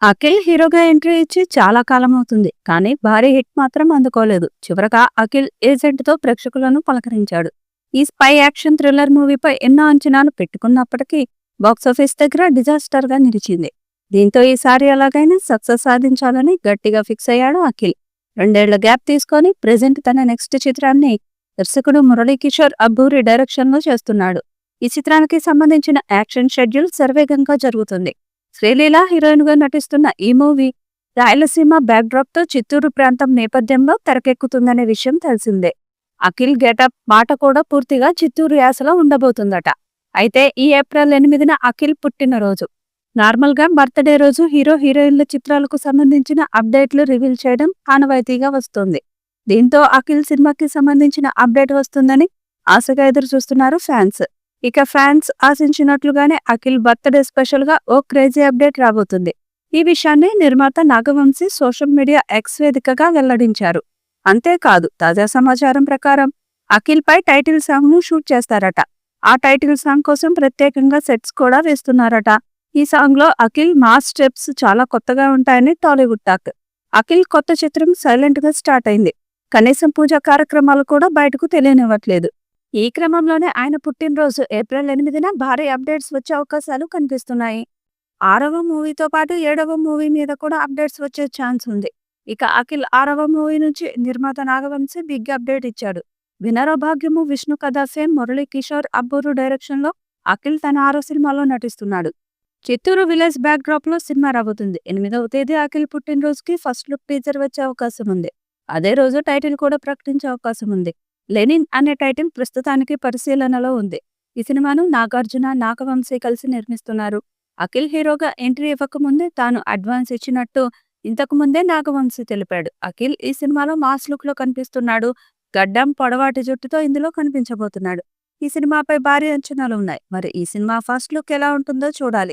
అఖిల్ హీరోగా ఎంట్రీ ఇచ్చి చాలా కాలం అవుతుంది. కానీ భారీ హిట్ మాత్రం అందుకోలేదు. చివరగా అఖిల్ ఏజెంట్ తో ప్రేక్షకులను పలకరించాడు. ఈ స్పై యాక్షన్ థ్రిల్లర్ మూవీపై ఎన్నో అంచనాలు పెట్టుకున్నప్పటికీ బాక్సాఫీస్ దగ్గర డిజాస్టర్ గా నిలిచింది. దీంతో ఈసారి ఎలాగైనా సక్సెస్ సాధించాలని గట్టిగా ఫిక్స్ అయ్యాడు అఖిల్. 2 ఏళ్ల గ్యాప్ తీసుకొని ప్రెజెంట్ తన నెక్స్ట్ చిత్రాన్ని దర్శకుడు మురళీకిషోర్ అబ్బూరి డైరెక్షన్ లో చేస్తున్నాడు. ఈ చిత్రానికి సంబంధించిన యాక్షన్ షెడ్యూల్ శరవేగంగా జరుగుతుంది. శ్రీలీల హీరోయిన్ గా నటిస్తున్న ఈ మూవీ రాయలసీమ బ్యాక్డ్రాప్ తో చిత్తూరు ప్రాంతం నేపథ్యంలో తెరకెక్కుతుందనే విషయం తెలిసిందే. అఖిల్ గెటప్ మాట కూడా పూర్తిగా చిత్తూరు యాసలో ఉండబోతుందట. అయితే ఈ ఏప్రిల్ 8న అఖిల్ పుట్టినరోజు. నార్మల్ గా బర్త్డే రోజు హీరో హీరోయిన్ల చిత్రాలకు సంబంధించిన అప్డేట్లు రివీల్ చేయడం ఆనవాయితీగా వస్తోంది. దీంతో అఖిల్ సినిమాకి సంబంధించిన అప్డేట్ వస్తుందని ఆశగా ఎదురు చూస్తున్నారు ఫ్యాన్స్. ఇక ఫ్యాన్స్ ఆశించినట్లుగానే అఖిల్ బర్త్డే స్పెషల్ గా ఓ క్రేజీ అప్డేట్ రాబోతుంది. ఈ విషయాన్ని నిర్మాత నాగవంశీ సోషల్ మీడియా ఎక్స్ వేదికగా వెల్లడించారు. అంతేకాదు, తాజా సమాచారం ప్రకారం అఖిల్ పై టైటిల్ సాంగ్ ను షూట్ చేస్తారట. ఆ టైటిల్ సాంగ్ కోసం ప్రత్యేకంగా సెట్స్ కూడా వేస్తున్నారట. ఈ సాంగ్ లో అఖిల్ మాస్ స్టెప్స్ చాలా కొత్తగా ఉంటాయని టాలీవుడ్ టాక్. అఖిల్ కొత్త చిత్రం సైలెంట్ గా స్టార్ట్ అయింది. కనీసం పూజా కార్యక్రమాలు కూడా బయటకు తెలియనివ్వట్లేదు. ఈ క్రమంలోనే ఆయన పుట్టినరోజు ఏప్రిల్ 8న భారీ అప్డేట్స్ వచ్చే అవకాశాలు కనిపిస్తున్నాయి. 6వ మూవీతో పాటు 7వ మూవీ మీద కూడా అప్డేట్స్ వచ్చే ఛాన్స్ ఉంది. ఇక అఖిల్ 6వ మూవీ నుంచి నిర్మాత నాగవంశీ బిగ్ అప్డేట్ ఇచ్చాడు. వినరో భాగ్యము విష్ణు కథ ఫేమ్ మురళీ కిషోర్ అబ్బూరు డైరెక్షన్ లో అఖిల్ తన 6వ సినిమాలో నటిస్తున్నాడు. చిత్తూరు విలేజ్ బ్యాక్ డ్రాప్ లో సినిమా రాబోతుంది. 8వ తేదీ అఖిల్ పుట్టినరోజుకి ఫస్ట్ లుక్ టీజర్ వచ్చే అవకాశం ఉంది. అదే రోజు టైటిల్ కూడా ప్రకటించే అవకాశం ఉంది. లెనిన్ అనే టైటిల్ ప్రస్తుతానికి పరిశీలనలో ఉంది. ఈ సినిమాను నాగార్జున నాగవంశీ కలిసి నిర్మిస్తున్నారు. అఖిల్ హీరోగా ఎంట్రీ ఇవ్వకముందే తాను అడ్వాన్స్ ఇచ్చినట్టు ఇంతకు ముందే నాగవంశీ తెలిపాడు. అఖిల్ ఈ సినిమాలో మాస్ లుక్ లో కనిపిస్తున్నాడు. గడ్డం పొడవాటి జుట్టుతో ఇందులో కనిపించబోతున్నాడు. ఈ సినిమాపై భారీ అంచనాలు ఉన్నాయి. మరి ఈ సినిమా ఫస్ట్ లుక్ ఎలా ఉంటుందో చూడాలి.